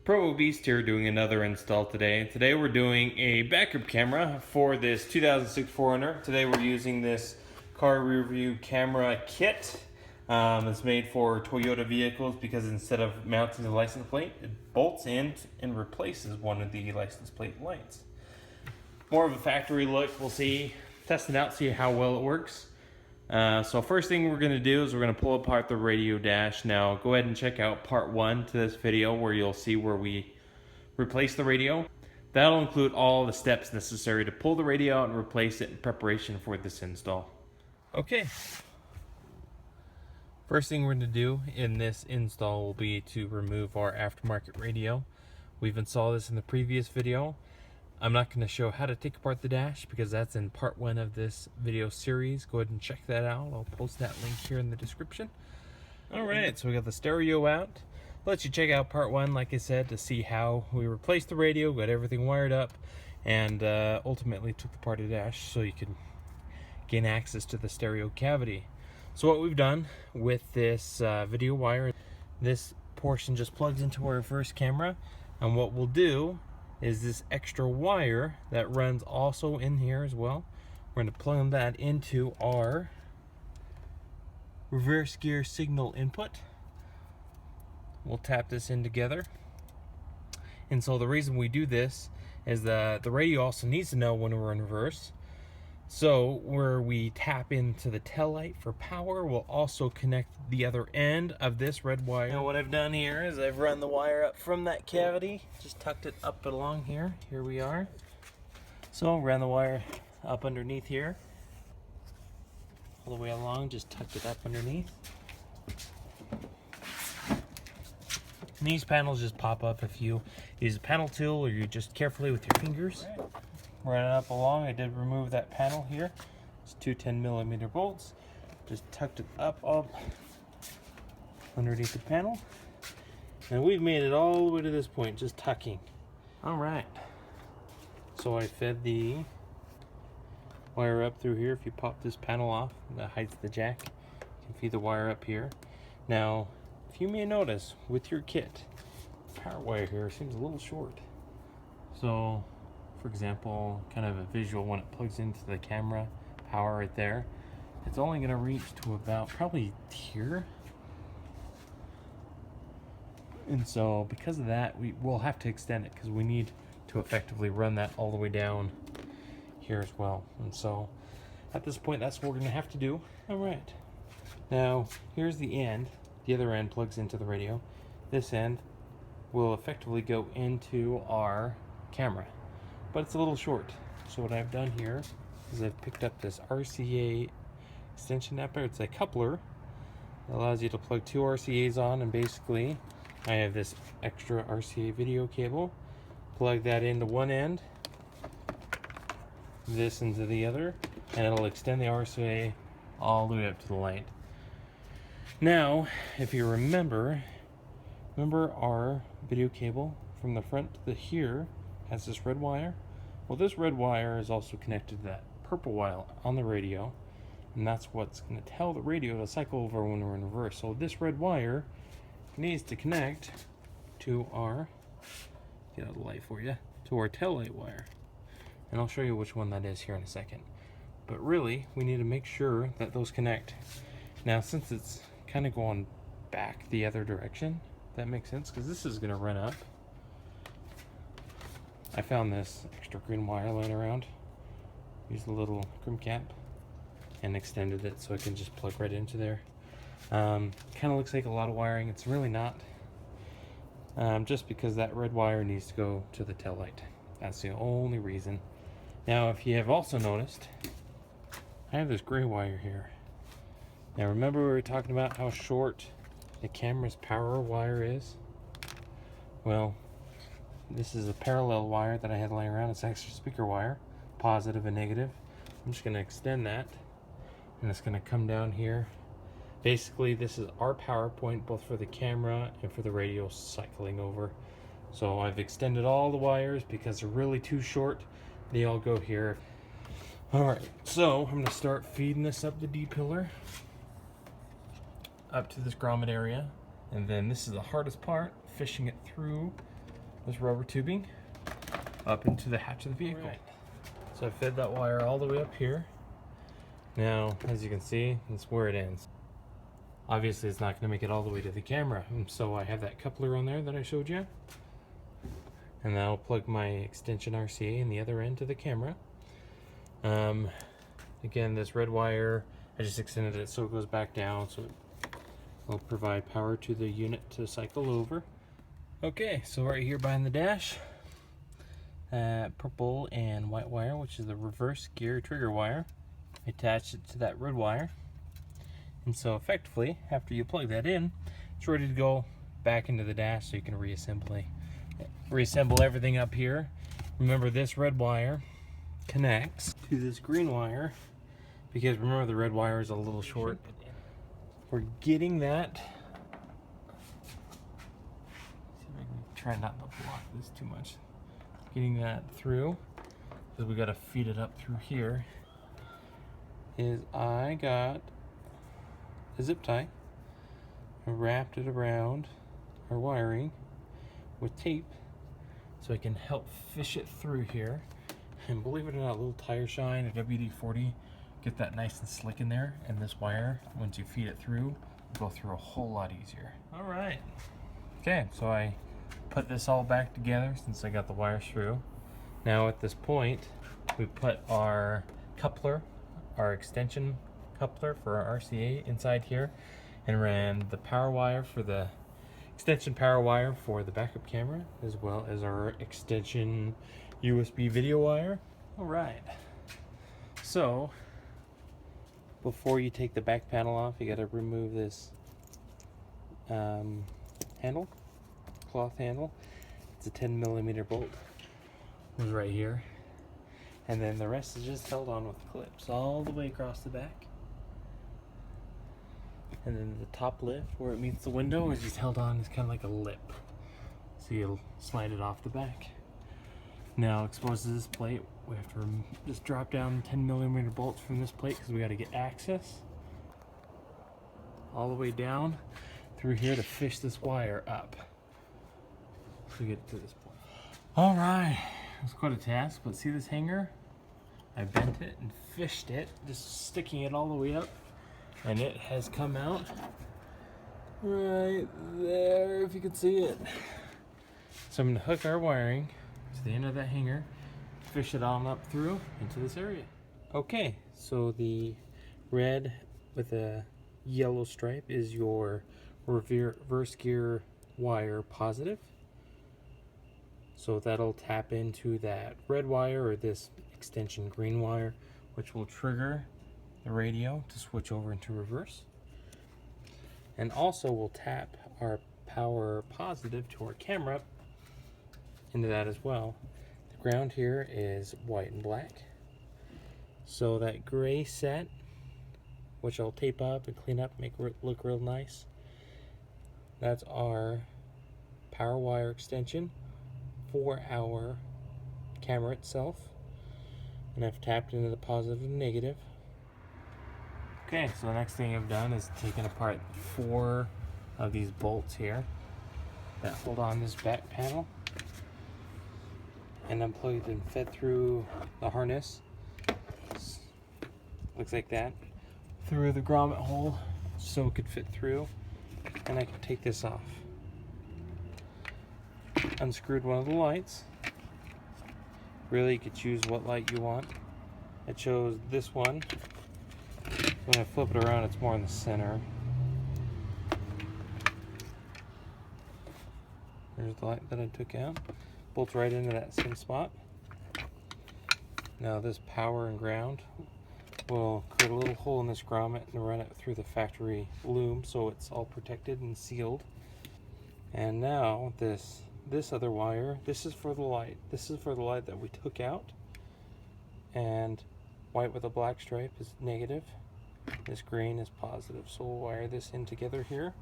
Pro Beast here doing another install today. Today we're doing a backup camera for this 2006 4Runner. Today we're using this car review camera kit. It's made for Toyota vehicles because instead of mounting the license plate, it bolts in and replaces one of the license plate lights. More of a factory look. We'll see, test it out, see how well it works. So first thing we're going to do is we're going to pull apart the radio dash. Now go ahead and check out part 1 to this video where you'll see where we replace the radio. That'll include all the steps necessary to pull the radio out and replace it in preparation for this install. Okay. First thing we're going to do in this install will be to remove our aftermarket radio. We've installed this in the previous video. I'm not going to show how to take apart the dash because that's in part 1 of this video series. Go ahead and check that out. I'll post that link here in the description. Alright, so we got the stereo out. Let you check out part 1, like I said, to see how we replaced the radio, got everything wired up, and ultimately took apart the dash so you can gain access to the stereo cavity. So what we've done with this video wire, this portion just plugs into our reverse camera, and what we'll do is this extra wire that runs also in here as well. We're going to plug that into our reverse gear signal input. We'll tap this in together. And so the reason we do this is that the radio also needs to know when we're in reverse. So where we tap into the tail light for power, we'll also connect the other end of this red wire. Now what I've done here is I've run the wire up from that cavity, just tucked it up along here. Here we are. So ran the wire up underneath here, all the way along, just tucked it up underneath. And these panels just pop up if you use a panel tool or you just carefully with your fingers. Run it up along. I did remove that panel here. It's two 10mm bolts. Just tucked it up underneath the panel. And we've made it all the way to this point, just tucking. Alright. So I fed the wire up through here. If you pop this panel off, that hides the jack. You can feed the wire up here. Now, if you may notice, with your kit, the power wire here seems a little short. So, for example, kind of a visual when it plugs into the camera, power right there, it's only going to reach to about probably here. And so because of that, we will have to extend it because we need to effectively run that all the way down here as well. And so at this point, that's what we're going to have to do. All right. Now here's the end. The other end plugs into the radio. This end will effectively go into our camera, but it's a little short. So what I've done here is I've picked up this RCA extension adapter. It's a coupler. It allows you to plug 2 RCAs on, and basically I have this extra RCA video cable. Plug that into one end, this into the other, and it'll extend the RCA all the way up to the light. Now, if you remember our video cable from the front to here has this red wire. Well, this red wire is also connected to that purple wire on the radio, and that's what's going to tell the radio to cycle over when we're in reverse. So this red wire needs to connect to our, get out of the light for you, to our tail light wire. And I'll show you which one that is here in a second. But really, we need to make sure that those connect. Now, since it's kind of going back the other direction, that makes sense because this is going to run up. I found this extra green wire laying around. Used a little crimp cap and extended it so it can just plug right into there. Kind of looks like a lot of wiring. It's really not. Just because that red wire needs to go to the tail light. That's the only reason. Now, if you have also noticed, I have this gray wire here. Now, remember we were talking about how short the camera's power wire is? Well, this is a parallel wire that I had laying around. It's extra speaker wire, positive and negative. I'm just going to extend that, and it's going to come down here. Basically, this is our power point, both for the camera and for the radio cycling over. So I've extended all the wires because they're really too short. They all go here. Alright, so I'm going to start feeding this up the D-pillar, up to this grommet area. And then this is the hardest part, fishing it through this rubber tubing up into the hatch of the vehicle. Right. So I fed that wire all the way up here. Now, as you can see, that's where it ends. Obviously, it's not going to make it all the way to the camera, and so I have that coupler on there that I showed you. And then I'll plug my extension RCA in the other end to the camera. Again, this red wire, I just extended it so it goes back down, so it will provide power to the unit to cycle over. Okay, so right here behind the dash, purple and white wire, which is the reverse gear trigger wire. I attached it to that red wire. And so effectively, after you plug that in, it's ready to go back into the dash so you can reassemble everything up here. Remember, this red wire connects to this green wire, because remember the red wire is a little short. We're getting that. See if I can try not to block this too much. Getting that through, because we got to feed it up through here. Is I got a zip tie. I wrapped it around our wiring with tape so I can help fish it through here. And believe it or not, a little tire shine, a WD-40, get that nice and slick in there. And this wire, once you feed it through, will go through a whole lot easier. All right. Okay, so I put this all back together since I got the wires through. Now at this point, we put our coupler, our extension coupler for our RCA inside here, and ran the power wire for the extension power wire for the backup camera, as well as our extension USB video wire. All right, so before you take the back panel off, you got to remove this handle, cloth handle. It's a 10mm bolt. It was right here, and then the rest is just held on with clips all the way across the back. And then the top lift where it meets the window is just held on as kind of like a lip, so you'll slide it off the back. Now, exposed to this plate, we have to just drop down 10mm bolts from this plate because we got to get access all the way down through here to fish this wire up to get to this point. All right, it was quite a task, but see this hanger? I bent it and fished it, just sticking it all the way up, and it has come out right there, if you can see it. So I'm going to hook our wiring to the end of that hanger, fish it on up through into this area. Okay, so the red with a yellow stripe is your reverse gear wire positive. So that'll tap into that red wire or this extension green wire, which will trigger the radio to switch over into reverse. And also we'll tap our power positive to our camera into that as well. The ground here is white and black. So that gray set, which I'll tape up and clean up, make it look real nice, that's our power wire extension for our camera itself. And I've tapped into the positive and negative. Okay, so the next thing I've done is taken apart 4 of these bolts here that hold on this back panel, and unplugged and fed through the harness. Looks like that, through the grommet hole so it could fit through, and I can take this off. Unscrewed one of the lights. Really, you could choose what light you want. I chose this one. When I flip it around, it's more in the center. There's the light that I took out. Bolts right into that same spot. Now this power and ground will create a little hole in this grommet and run it through the factory loom so it's all protected and sealed. And now this other wire, this is for the light. This is for the light that we took out. And white with a black stripe is negative. This green is positive. So we'll wire this in together here.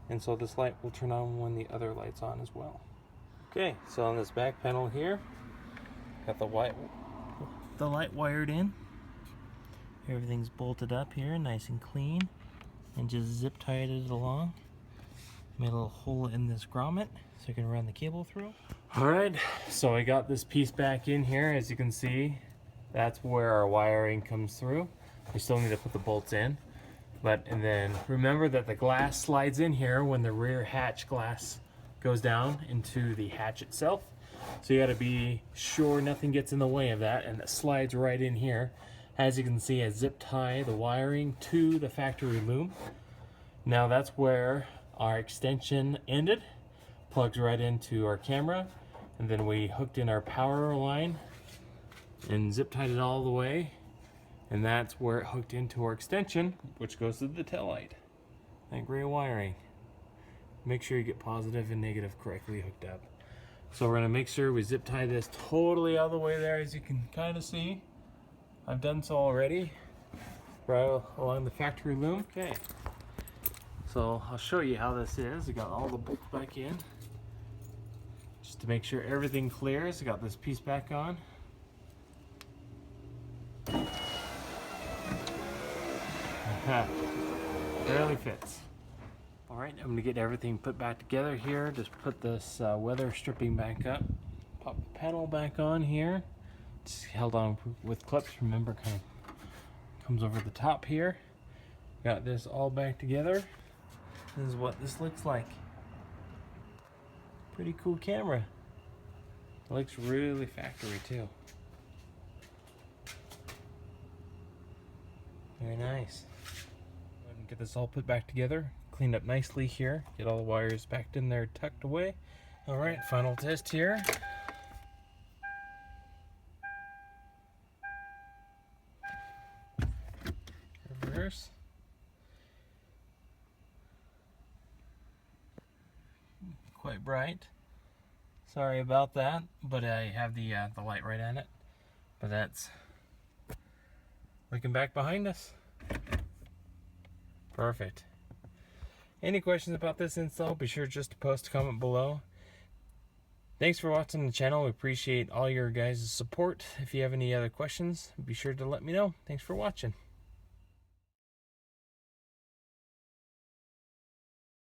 And so this light will turn on when the other light's on as well. Okay, so on this back panel here, got the light wired in. Everything's bolted up here, nice and clean, and just zip tied it along. Made a little hole in this grommet so you can run the cable through. Alright, so I got this piece back in here. As you can see, that's where our wiring comes through. We still need to put the bolts in. And then remember that the glass slides in here when the rear hatch glass goes down into the hatch itself. So you got to be sure nothing gets in the way of that, and it slides right in here. As you can see, I zip tie the wiring to the factory loom. Now that's where our extension ended. Plugs right into our camera, and then we hooked in our power line and zip tied it all the way. And that's where it hooked into our extension, which goes to the taillight. That gray wiring. Make sure you get positive and negative correctly hooked up. So we're gonna make sure we zip tie this totally all the way there, as you can kind of see. I've done so already, right along the factory loom. Okay, so I'll show you how this is. I got all the bolts back in. Just to make sure everything clears, I got this piece back on. Barely fits. Alright, I'm going to get everything put back together here. Just put this weather stripping back up. Pop the panel back on here. It's held on with clips, remember, kind of comes over the top here. Got this all back together. This is what this looks like. Pretty cool camera. It looks really factory too. Very nice. Go ahead and get this all put back together, cleaned up nicely here, get all the wires back in there tucked away. Alright, final test here. Reverse. Quite bright. Sorry about that, but I have the light right on it. But that's looking back behind us. Perfect. Any questions about this install, be sure just to post a comment below. Thanks for watching the channel. We appreciate all your guys' support. If you have any other questions, be sure to let me know. Thanks for watching.